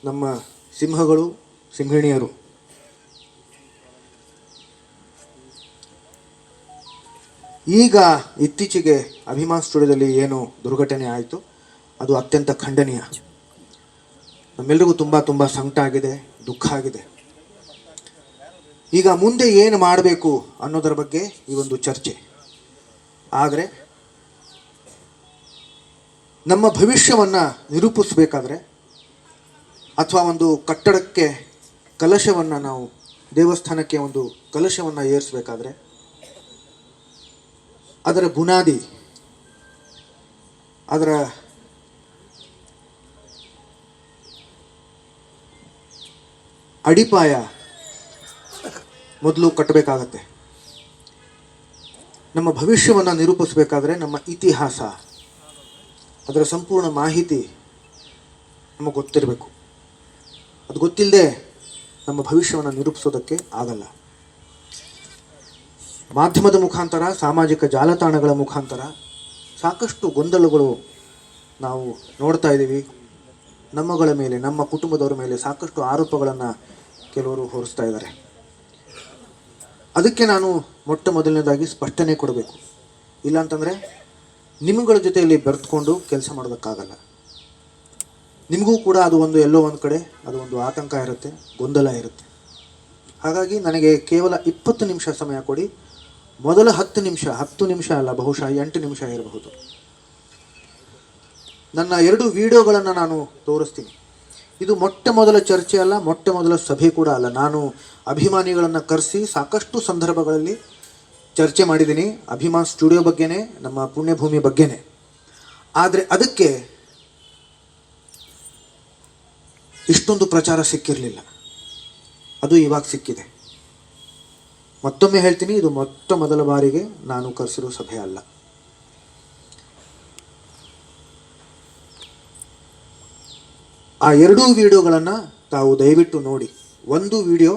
ನಮ್ಮ ಸಿಂಹಗಳು, ಸಿಂಹಿಣಿಯರು ಈಗ ಇತ್ತೀಚೆಗೆ ಅಭಿಮಾನ್ ಸ್ಟುಡಿಯೋದಲ್ಲಿ ಏನು ದುರ್ಘಟನೆ ಆಯಿತು ಅದು ಅತ್ಯಂತ ಖಂಡನೀಯ. ನಮ್ಮೆಲ್ಲರಿಗೂ ತುಂಬ ಸಂಕಟ ಆಗಿದೆ, ದುಃಖ ಆಗಿದೆ. ಈಗ ಮುಂದೆ ಏನು ಮಾಡಬೇಕು ಅನ್ನೋದರ ಬಗ್ಗೆ ಈ ಒಂದು ಚರ್ಚೆ. ಆದರೆ ನಮ್ಮ ಭವಿಷ್ಯವನ್ನು ನಿರೂಪಿಸಬೇಕಾದ್ರೆ ಅಥವಾ ಒಂದು ಕಟ್ಟಡಕ್ಕೆ ಕಲಶವನ್ನು, ನಾವು ದೇವಸ್ಥಾನಕ್ಕೆ ಒಂದು ಕಲಶವನ್ನು ಏರಿಸಬೇಕಾದ್ರೆ ಅದರ ಬುನಾದಿ, ಅದರ ಅಡಿಪಾಯ ಮೊದಲು ಕಟ್ಟಬೇಕಾಗತ್ತೆ. ನಮ್ಮ ಭವಿಷ್ಯವನ್ನು ನಿರೂಪಿಸಬೇಕಾದ್ರೆ ನಮ್ಮ ಇತಿಹಾಸ, ಅದರ ಸಂಪೂರ್ಣ ಮಾಹಿತಿ ನಮಗೆ ಗೊತ್ತಿರಬೇಕು. ಅದು ಗೊತ್ತಿಲ್ಲದೆ ನಮ್ಮ ಭವಿಷ್ಯವನ್ನು ನಿರೂಪಿಸೋದಕ್ಕೆ ಆಗಲ್ಲ. ಮಾಧ್ಯಮದ ಮುಖಾಂತರ, ಸಾಮಾಜಿಕ ಜಾಲತಾಣಗಳ ಮುಖಾಂತರ ಸಾಕಷ್ಟು ಗೊಂದಲಗಳು ನಾವು ನೋಡ್ತಾ ಇದ್ದೀವಿ. ನಮ್ಮಗಳ ಮೇಲೆ, ನಮ್ಮ ಕುಟುಂಬದವರ ಮೇಲೆ ಸಾಕಷ್ಟು ಆರೋಪಗಳನ್ನು ಕೆಲವರು ಹೊರಿಸ್ತಾ ಇದ್ದಾರೆ. ಅದಕ್ಕೆ ನಾನು ಮೊದಲನೇದಾಗಿ ಸ್ಪಷ್ಟನೆ ಕೊಡಬೇಕು. ಇಲ್ಲಾಂತಂದರೆ ನಿಮ್ಮಗಳ ಜೊತೆಯಲ್ಲಿ ಬೆರೆತ್ಕೊಂಡು ಕೆಲಸ ಮಾಡೋದಕ್ಕಾಗಲ್ಲ. ನಿಮಗೂ ಕೂಡ ಅದು ಎಲ್ಲೋ ಒಂದು ಕಡೆ ಅದು ಒಂದು ಆತಂಕ ಇರುತ್ತೆ, ಗೊಂದಲ ಇರುತ್ತೆ. ಹಾಗಾಗಿ ನನಗೆ ಕೇವಲ 20 ನಿಮಿಷ ಸಮಯ ಕೊಡಿ. ಮೊದಲ 10 ನಿಮಿಷ ಅಲ್ಲ, ಬಹುಶಃ 8 ನಿಮಿಷ ಇರಬಹುದು. ನನ್ನ 2 ವಿಡಿಯೋಗಳನ್ನು ನಾನು ತೋರಿಸ್ತೀನಿ. ಇದು ಮೊದಲ ಚರ್ಚೆ ಅಲ್ಲ, ಮೊದಲ ಸಭೆ ಕೂಡ ಅಲ್ಲ. ನಾನು ಅಭಿಮಾನಿಗಳನ್ನು ಕರೆಸಿ ಸಾಕಷ್ಟು ಸಂದರ್ಭಗಳಲ್ಲಿ ಚರ್ಚೆ ಮಾಡಿದ್ದೀನಿ. ಅಭಿಮಾನ್ ಸ್ಟುಡಿಯೋ ಬಗ್ಗೆನೇ, ನಮ್ಮ ಪುಣ್ಯಭೂಮಿ ಬಗ್ಗೆನೇ. ಆದರೆ ಅದಕ್ಕೆ ಇಷ್ಟೊಂದು ಪ್ರಚಾರ ಸಿಕ್ಕಿರಲಿಲ್ಲ. ಅದು ಇವಾಗ ಸಿಕ್ಕಿದೆ. ಮತ್ತೊಮ್ಮೆ ಹೇಳ್ತೀನಿ, ಇದು ಮೊದಲ ಬಾರಿಗೆ ನಾನು ಕರೆಸಿರೋ ಸಭೆ ಅಲ್ಲ. ಆ 2 ವಿಡಿಯೋಗಳನ್ನು ತಾವು ದಯವಿಟ್ಟು ನೋಡಿ. ಒಂದು ವಿಡಿಯೋ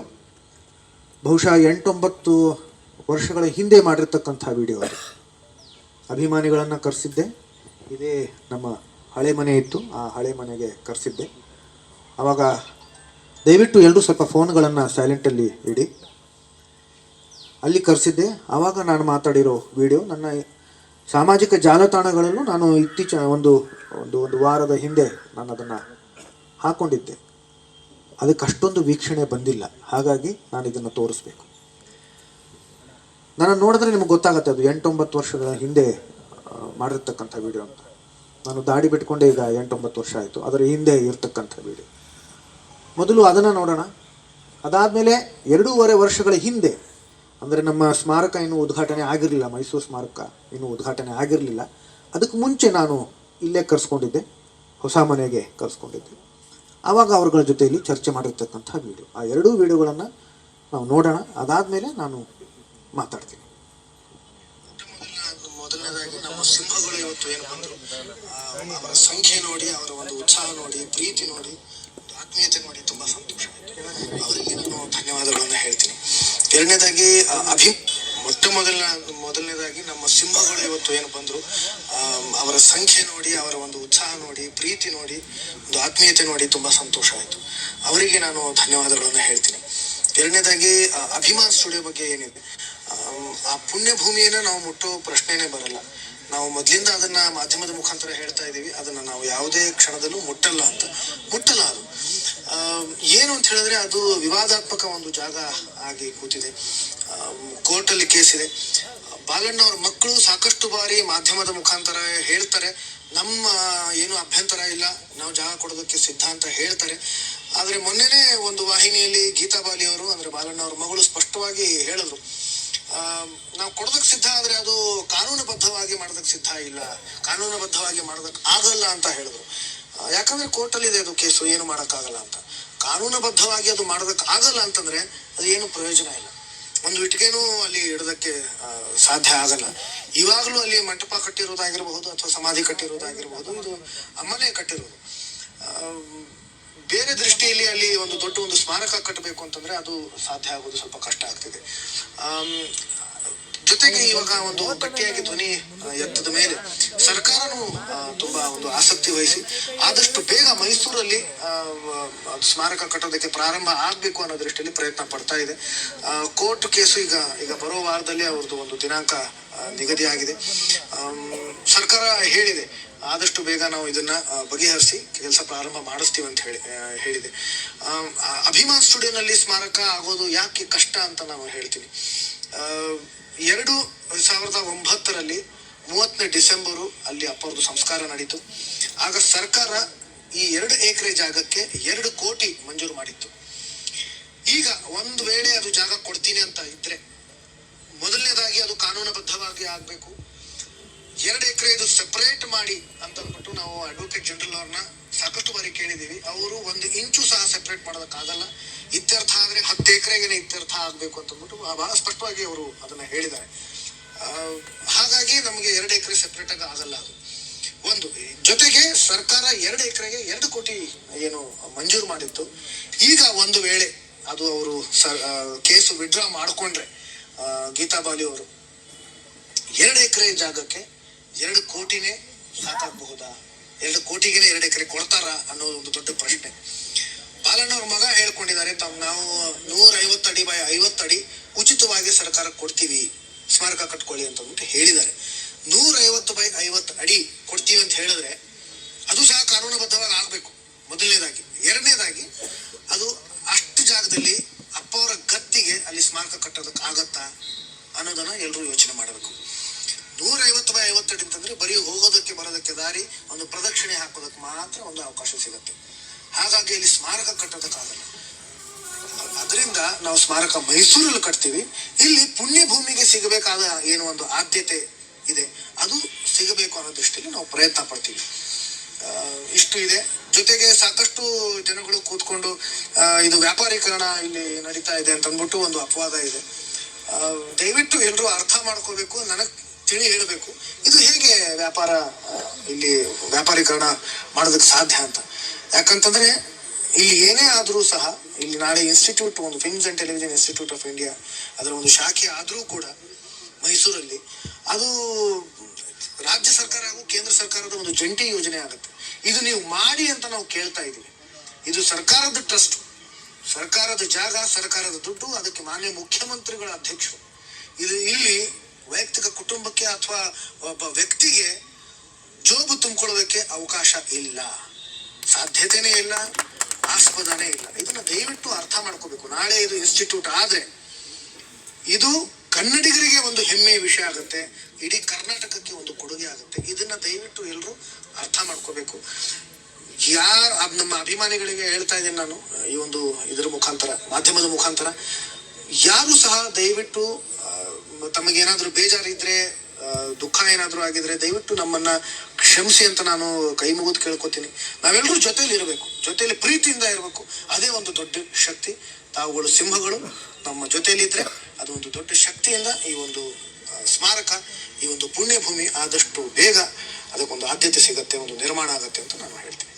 ಬಹುಶಃ 8-9 ವರ್ಷಗಳ ಹಿಂದೆ ಮಾಡಿರ್ತಕ್ಕಂಥ ವಿಡಿಯೋ. ಅದು ಅಭಿಮಾನಿಗಳನ್ನು ಕರೆಸಿದ್ದೆ. ಇದೇ ನಮ್ಮ ಹಳೆ ಮನೆ ಇತ್ತು, ಆ ಹಳೆ ಮನೆಗೆ ಕರೆಸಿದ್ದೆ. ಆವಾಗ ದಯವಿಟ್ಟು ಎಲ್ಲರೂ ಸ್ವಲ್ಪ ಫೋನ್ಗಳನ್ನು ಸೈಲೆಂಟಲ್ಲಿ ಇಡಿ. ಅಲ್ಲಿ ಕರೆಸಿದ್ದೆ. ಆವಾಗ ನಾನು ಮಾತಾಡಿರೋ ವಿಡಿಯೋ ನನ್ನ ಸಾಮಾಜಿಕ ಜಾಲತಾಣಗಳಲ್ಲೂ ನಾನು ಇತ್ತೀಚಿನ ಒಂದು ವಾರದ ಹಿಂದೆ ನಾನು ಅದನ್ನು ಹಾಕ್ಕೊಂಡಿದ್ದೆ. ಅದಕ್ಕೆ ಅಷ್ಟೊಂದು ವೀಕ್ಷಣೆ ಬಂದಿಲ್ಲ. ಹಾಗಾಗಿ ನಾನು ಇದನ್ನು ತೋರಿಸ್ಬೇಕು. ನಾನು ನೋಡಿದ್ರೆ ನಿಮಗೆ ಗೊತ್ತಾಗುತ್ತೆ ಅದು 8-9 ವರ್ಷಗಳ ಹಿಂದೆ ಮಾಡಿರ್ತಕ್ಕಂಥ ವಿಡಿಯೋ ಅಂತ. ನಾನು ದಾಡಿ ಬಿಟ್ಕೊಂಡೆ ಈಗ 8-9 ವರ್ಷ ಆಯಿತು. ಅದರ ಹಿಂದೆ ಇರ್ತಕ್ಕಂಥ ವಿಡಿಯೋ ಮೊದಲು ಅದನ್ನು ನೋಡೋಣ. ಅದಾದಮೇಲೆ 2.5 ವರ್ಷಗಳ ಹಿಂದೆ, ಅಂದರೆ ನಮ್ಮ ಸ್ಮಾರಕ ಇನ್ನೂ ಉದ್ಘಾಟನೆ ಆಗಿರಲಿಲ್ಲ, ಮೈಸೂರು ಸ್ಮಾರಕ ಇನ್ನೂ ಉದ್ಘಾಟನೆ ಆಗಿರಲಿಲ್ಲ. ಅದಕ್ಕೆ ಮುಂಚೆ ನಾನು ಇಲ್ಲೇ ಕರೆಸ್ಕೊಂಡಿದ್ದೆ, ಹೊಸ ಮನೆಗೆ ಕರೆಸ್ಕೊಂಡಿದ್ದೆ. ಆವಾಗ ಅವ್ರಗಳ ಜೊತೆಯಲ್ಲಿ ಚರ್ಚೆ ಮಾಡಿರ್ತಕ್ಕಂಥ ವಿಡಿಯೋ. ಆ 2 ವಿಡಿಯೋಗಳನ್ನು ನಾವು ನೋಡೋಣ. ಅದಾದಮೇಲೆ ನಾನು ಮಾತಾಡ್ತೀನಿ. ಮೊದಲನೇದಾಗಿ ನಮ್ಮ ಸಿಂಹಗಳು ಇವತ್ತು ಏನು ಬಂದರು, ಅವರ ಸಂಖ್ಯೆ ನೋಡಿ, ಅವರ ಒಂದು ಉತ್ಸಾಹ ನೋಡಿ, ಪ್ರೀತಿ ನೋಡಿ, ಆತ್ಮೀಯತೆ ನೋಡಿ ತುಂಬ ಸಂತೋಷ ಆಯಿತು. ಅವರಿಗೆ ನಾನು ಧನ್ಯವಾದಗಳನ್ನು ಹೇಳ್ತೀನಿ. ಎರಡನೇದಾಗಿ ಮೊದಲನೇದಾಗಿ ನಮ್ಮ ಸಿಂಹಗಳು ಇವತ್ತು ಏನು ಬಂದರು, ಅವರ ಸಂಖ್ಯೆ ನೋಡಿ, ಅವರ ಒಂದು ಉತ್ಸಾಹ ನೋಡಿ, ಪ್ರೀತಿ ನೋಡಿ, ಒಂದು ಆತ್ಮೀಯತೆ ನೋಡಿ ತುಂಬ ಸಂತೋಷ ಆಯಿತು. ಅವರಿಗೆ ನಾನು ಧನ್ಯವಾದಗಳನ್ನು ಹೇಳ್ತೀನಿ. ಎರಡನೇದಾಗಿ ಅಭಿಮಾನ್ ಸ್ಟುಡಿಯೋ ಬಗ್ಗೆ ಏನಿದೆ, ಆ ಪುಣ್ಯಭೂಮಿಯನ್ನು ನಾವು ಮುಟ್ಟೋ ಪ್ರಶ್ನೆನೇ ಬರಲ್ಲ. ನಾವು ಮೊದಲಿಂದ ಅದನ್ನು ಮಾಧ್ಯಮದ ಮುಖಾಂತರ ಹೇಳ್ತಾ ಇದ್ದೀವಿ. ಅದನ್ನು ನಾವು ಯಾವುದೇ ಕ್ಷಣದಲ್ಲೂ ಮುಟ್ಟಲ್ಲ ಅದು ಏನು ಅಂತ ಹೇಳಿದ್ರೆ, ಅದು ವಿವಾದಾತ್ಮಕ ಒಂದು ಜಾಗ ಆಗಿ ಕೂತಿದೆ. ಕೋರ್ಟಲ್ಲಿ ಕೇಸಿದೆ. ಬಾಲಣ್ಣ ಅವ್ರ ಮಕ್ಕಳು ಸಾಕಷ್ಟು ಬಾರಿ ಮಾಧ್ಯಮದ ಮುಖಾಂತರ ಹೇಳ್ತಾರೆ, ನಮ್ಮ ಏನು ಅಭ್ಯಂತರ ಇಲ್ಲ, ನಾವು ಜಾಗ ಕೊಡೋದಕ್ಕೆ ಸಿದ್ಧ ಅಂತ ಹೇಳ್ತಾರೆ. ಆದರೆ ಮೊನ್ನೆನೇ ಒಂದು ವಾಹಿನಿಯಲ್ಲಿ ಗೀತಾ ಬಾಲಿ ಅವರು, ಅಂದರೆ ಬಾಲಣ್ಣ ಅವ್ರ ಮಗಳು, ಸ್ಪಷ್ಟವಾಗಿ ಹೇಳಿದ್ರು, ನಾವು ಕೊಡೋದಕ್ಕೆ ಸಿದ್ಧ, ಆದರೆ ಅದು ಕಾನೂನುಬದ್ಧವಾಗಿ ಮಾಡೋದಕ್ಕೆ ಸಿದ್ಧ ಇಲ್ಲ, ಕಾನೂನುಬದ್ಧವಾಗಿ ಮಾಡೋದಕ್ಕೆ ಆಗಲ್ಲ ಅಂತ ಹೇಳಿದ್ರು. ಯಾಕಂದ್ರೆ ಕೋರ್ಟಲ್ಲಿದೆ ಅದು ಕೇಸು, ಏನು ಮಾಡೋಕ್ಕಾಗಲ್ಲ ಅಂತ. ಕಾನೂನುಬದ್ಧವಾಗಿ ಅದು ಮಾಡೋದಕ್ಕೆ ಆಗಲ್ಲ ಅಂತಂದ್ರೆ ಅದು ಏನು ಪ್ರಯೋಜನ ಇಲ್ಲ. ಒಂದು ಇಟ್ಟಿಗೆನೂ ಅಲ್ಲಿ ಇಡೋದಕ್ಕೆ ಸಾಧ್ಯ ಆಗಲ್ಲ. ಇವಾಗಲೂ ಅಲ್ಲಿ ಮಂಟಪ ಕಟ್ಟಿರೋದಾಗಿರಬಹುದು ಅಥವಾ ಸಮಾಧಿ ಕಟ್ಟಿರೋದಾಗಿರಬಹುದು, ಇದು ಅಮ್ಮನೇ ಕಟ್ಟಿರೋದು. ಬೇರೆ ದೃಷ್ಟಿಯಲ್ಲಿ ಅಲ್ಲಿ ಒಂದು ದೊಡ್ಡ ಸ್ಮಾರಕ ಕಟ್ಟಬೇಕು ಅಂತಂದ್ರೆ ಅದು ಸಾಧ್ಯ ಆಗೋದು ಸ್ವಲ್ಪ ಕಷ್ಟ ಆಗ್ತಿದೆ. ಜೊತೆಗೆ ಇವಾಗ ಒಂದು ಗಟ್ಟಿಯಾಗಿ ಧ್ವನಿ ಎತ್ತದ ಮೇಲೆ ಸರ್ಕಾರನು ತುಂಬಾ ಒಂದು ಆಸಕ್ತಿ ವಹಿಸಿ ಆದಷ್ಟು ಬೇಗ ಮೈಸೂರಲ್ಲಿ ಸ್ಮಾರಕ ಕಟ್ಟೋದಕ್ಕೆ ಪ್ರಾರಂಭ ಆಗ್ಬೇಕು ಅನ್ನೋ ದೃಷ್ಟಿಯಲ್ಲಿ ಪ್ರಯತ್ನ ಪಡ್ತಾ ಇದೆ. ಕೋರ್ಟ್ ಕೇಸು ಈಗ ಬರೋ ವಾರದಲ್ಲಿ ಅವ್ರದ್ದು ಒಂದು ದಿನಾಂಕ ನಿಗದಿ ಆಗಿದೆ. ಸರ್ಕಾರ ಹೇಳಿದೆ ಆದಷ್ಟು ಬೇಗ ನಾವು ಇದನ್ನ ಬಗೆಹರಿಸಿ ಕೆಲಸ ಪ್ರಾರಂಭ ಮಾಡಿಸ್ತೀವಿ ಅಂತ ಹೇಳಿದೆ. ಅಭಿಮಾನ್ ಸ್ಟುಡಿಯೋನಲ್ಲಿ ಸ್ಮಾರಕ ಆಗೋದು ಯಾಕೆ ಕಷ್ಟ ಅಂತ ನಾನು ಹೇಳ್ತೀನಿ. 2009 30 ಡಿಸೆಂಬರು ಅಲ್ಲಿ ಅಪ್ಪವ್ರದ್ದು ಸಂಸ್ಕಾರ ನಡೀತು. ಆಗ ಸರ್ಕಾರ ಈ 2 ಎಕರೆ ಜಾಗಕ್ಕೆ 2 ಕೋಟಿ ಮಂಜೂರು ಮಾಡಿತ್ತು. ಈಗ ಒಂದು ವೇಳೆ ಅದು ಜಾಗ ಕೊಡ್ತೀನಿ ಅಂತ ಇದ್ರೆ ಮೊದಲನೇದಾಗಿ ಅದು ಕಾನೂನುಬದ್ಧವಾಗಿ ಆಗ್ಬೇಕು. 2 ಎಕರೆ ಇದು ಸೆಪರೇಟ್ ಮಾಡಿ ಅಂತ ಅಂದ್ಬಿಟ್ಟು ನಾವು ಅಡ್ವೊಕೇಟ್ ಜನರಲ್ ಅವ್ರನ್ನ ಸಾಕಷ್ಟು ಬಾರಿ ಕೇಳಿದೀವಿ. ಅವರು 1 ಇಂಚು ಸಹ ಸೆಪರೇಟ್ ಮಾಡೋದಕ್ಕಾಗಲ್ಲ. ಇತ್ಯರ್ಥ ಆದ್ರೆ 10 ಎಕರೆಗೆ ಇತ್ಯರ್ಥ ಆಗ್ಬೇಕು ಅಂತ ಅಂದ್ಬಿಟ್ಟು ಬಹಳ ಸ್ಪಷ್ಟವಾಗಿ ಅವರು ಅದನ್ನ ಹೇಳಿದ್ದಾರೆ. ಹಾಗಾಗಿ ನಮಗೆ 2 ಎಕರೆ ಸೆಪರೇಟ್ ಆಗಿ ಆಗಲ್ಲ. ಅದು ಒಂದು. ಜೊತೆಗೆ ಸರ್ಕಾರ 2 ಎಕರೆಗೆ 2 ಕೋಟಿ ಏನು ಮಂಜೂರು ಮಾಡಿತ್ತು. ಈಗ ಒಂದು ವೇಳೆ ಅದು ಅವರು ಕೇಸು ವಿಡ್ರಾ ಮಾಡ್ಕೊಂಡ್ರೆ ಗೀತಾ ಬಾಲಿ ಅವರು 2 ಎಕರೆ ಜಾಗಕ್ಕೆ 2 ಕೋಟಿನೇ ಸಾಕಾಗಬಹುದಾ? 2 ಕೋಟಿಗೆ 2 ಎಕರೆ ಕೊಡ್ತಾರ ಅನ್ನೋದು ಒಂದು ದೊಡ್ಡ ಪ್ರಶ್ನೆ. ಬಾಲಣ್ಣವ್ರ ಮಗ ಹೇಳ್ಕೊಂಡಿದ್ದಾರೆ, ನಾವು 150 ಅಡಿ ಬೈ 50 ಅಡಿ ಉಚಿತವಾಗಿ ಸರ್ಕಾರ ಕೊಡ್ತೀವಿ, ಸ್ಮಾರಕ ಕಟ್ಕೊಳ್ಳಿ ಅಂತ ಅಂದ್ಬಿಟ್ಟು ಹೇಳಿದ್ದಾರೆ. 150 ಬೈ 50 ಅಡಿ ಕೊಡ್ತೀವಿ ಅಂತ ಹೇಳಿದ್ರೆ ಅದು ಸಹ ಕಾನೂನುಬದ್ಧವಾಗಿ ಆಗ್ಬೇಕು ಮೊದಲನೇದಾಗಿ. ಎರಡನೇದಾಗಿ ಅದು ಅಷ್ಟು ಜಾಗದಲ್ಲಿ ಅಪ್ಪ ಅವರ ಗತ್ತಿಗೆ ಅಲ್ಲಿ ಸ್ಮಾರಕ ಕಟ್ಟೋದಕ್ಕೆ ಆಗತ್ತಾ ಅನ್ನೋದನ್ನ ಎಲ್ಲರೂ ಯೋಚನೆ ಮಾಡಬೇಕು. 150 ಬೈ 50 ಅಡಿ ಅಂತಂದ್ರೆ ಬರೀ ಹೋಗೋದಕ್ಕೆ ಬರೋದಕ್ಕೆ ದಾರಿ, ಒಂದು ಪ್ರದಕ್ಷಿಣೆ ಹಾಕೋದಕ್ಕೆ ಮಾತ್ರ ಒಂದು ಅವಕಾಶ ಸಿಗತ್ತೆ. ಹಾಗಾಗಿ ಅಲ್ಲಿ ಸ್ಮಾರಕ ಕಟ್ಟೋದಕ್ಕಾಗಲ್ಲ. ಅದರಿಂದ ನಾವು ಸ್ಮಾರಕ ಮೈಸೂರಲ್ಲಿ ಕಟ್ತೀವಿ. ಇಲ್ಲಿ ಪುಣ್ಯ ಭೂಮಿಗೆ ಸಿಗಬೇಕಾದ ಏನು ಒಂದು ಆದ್ಯತೆ ಇದೆ ಅದು ಸಿಗಬೇಕು ಅನ್ನೋ ದೃಷ್ಟಿಯಲ್ಲಿ ನಾವು ಪ್ರಯತ್ನ ಪಡ್ತೀವಿ. ಇಷ್ಟು ಇದೆ. ಜೊತೆಗೆ ಸಾಕಷ್ಟು ಜನಗಳು ಕೂತ್ಕೊಂಡು ಇದು ವ್ಯಾಪಾರೀಕರಣ ಇಲ್ಲಿ ನಡೀತಾ ಇದೆ ಅಂತ ಅಂದ್ಬಿಟ್ಟು ಒಂದು ಅಪವಾದ ಇದೆ. ದಯವಿಟ್ಟು ಎಲ್ಲರೂ ಅರ್ಥ ಮಾಡ್ಕೋಬೇಕು, ನನಗ್ ತಿಳಿ ಹೇಳಬೇಕು ಇದು ಹೇಗೆ ಇಲ್ಲಿ ವ್ಯಾಪಾರೀಕರಣ ಮಾಡೋದಕ್ಕೆ ಸಾಧ್ಯ ಅಂತ. ಯಾಕಂತಂದ್ರೆ ಇಲ್ಲಿ ಏನೇ ಆದ್ರೂ ಸಹ ಇಲ್ಲಿ ನಾಳೆ ಇನ್ಸ್ಟಿಟ್ಯೂಟ್, ಒಂದು films and television institute of India ಅದರ ಒಂದು ಶಾಖೆ ಆದ್ರೂ ಕೂಡ ಮೈಸೂರಲ್ಲಿ ಅದು ರಾಜ್ಯ ಸರ್ಕಾರ ಹಾಗೂ ಕೇಂದ್ರ ಸರ್ಕಾರದ ಒಂದು ಜಂಟಿ ಯೋಜನೆ ಆಗುತ್ತೆ. ಇದು ನೀವು ಮಾಡಿ ಅಂತ ನಾವು ಕೇಳ್ತಾ ಇದೀವಿ. ಇದು ಸರ್ಕಾರದ ಟ್ರಸ್ಟ್, ಸರ್ಕಾರದ ಜಾಗ, ಸರ್ಕಾರದ ದುಡ್ಡು, ಅದಕ್ಕೆ ಮಾನ್ಯ ಮುಖ್ಯಮಂತ್ರಿಗಳ ಅಧ್ಯಕ್ಷರು. ಇದು ಇಲ್ಲಿ ವೈಯಕ್ತಿಕ ಕುಟುಂಬಕ್ಕೆ ಅಥವಾ ಒಬ್ಬ ವ್ಯಕ್ತಿಗೆ ಜೋಬು ತುಂಬಿಕೊಳ್ಳೋದಕ್ಕೆ ಅವಕಾಶ ಇಲ್ಲ, ಸಾಧ್ಯತೆನೇ ಇಲ್ಲ, ಆಸ್ಪದನೇ ಇಲ್ಲ. ಇದನ್ನ ದಯವಿಟ್ಟು ಅರ್ಥ ಮಾಡ್ಕೋಬೇಕು. ನಾಳೆ ಇದು ಇನ್ಸ್ಟಿಟ್ಯೂಟ್ ಆದ್ರೆ ಇದು ಕನ್ನಡಿಗರಿಗೆ ಒಂದು ಹೆಮ್ಮೆಯ ವಿಷಯ ಆಗುತ್ತೆ, ಇಡೀ ಕರ್ನಾಟಕಕ್ಕೆ ಒಂದು ಕೊಡುಗೆ ಆಗುತ್ತೆ. ಇದನ್ನ ದಯವಿಟ್ಟು ಎಲ್ಲರೂ ಅರ್ಥ ಮಾಡ್ಕೋಬೇಕು. ನಮ್ಮ ಅಭಿಮಾನಿಗಳಿಗೆ ಹೇಳ್ತಾ ಇದ್ದೀನಿ ನಾನು ಈ ಒಂದು ಇದರ ಮುಖಾಂತರ, ಮಾಧ್ಯಮದ ಮುಖಾಂತರ, ಯಾರು ಸಹ ದಯವಿಟ್ಟು ತಮಗೇನಾದ್ರೂ ಬೇಜಾರಿದ್ರೆ, ದುಃಖ ಏನಾದ್ರೂ ಆಗಿದ್ರೆ ದಯವಿಟ್ಟು ನಮ್ಮನ್ನ ಕ್ಷಮಿಸಿ ಅಂತ ನಾನು ಕೈ ಮುಗಿದು ಕೇಳ್ಕೊತೀನಿ. ನಾವೆಲ್ಲರೂ ಜೊತೆಲಿ ಇರಬೇಕು, ಜೊತೆಲಿ ಪ್ರೀತಿಯಿಂದ ಇರಬೇಕು. ಅದೇ ಒಂದು ದೊಡ್ಡ ಶಕ್ತಿ. ತಾವುಗಳು ಸಿಂಹಗಳು ನಮ್ಮ ಜೊತೆಲಿ ಇದ್ರೆ ಅದು ಒಂದು ದೊಡ್ಡ ಶಕ್ತಿಯಿಂದ ಈ ಒಂದು ಸ್ಮಾರಕ, ಈ ಒಂದು ಪುಣ್ಯ ಭೂಮಿ ಆದಷ್ಟು ಬೇಗ ಅದಕ್ಕೊಂದು ಆದ್ಯತೆ ಸಿಗತ್ತೆ, ಒಂದು ನಿರ್ಮಾಣ ಆಗತ್ತೆ ಅಂತ ನಾನು ಹೇಳ್ತೀನಿ.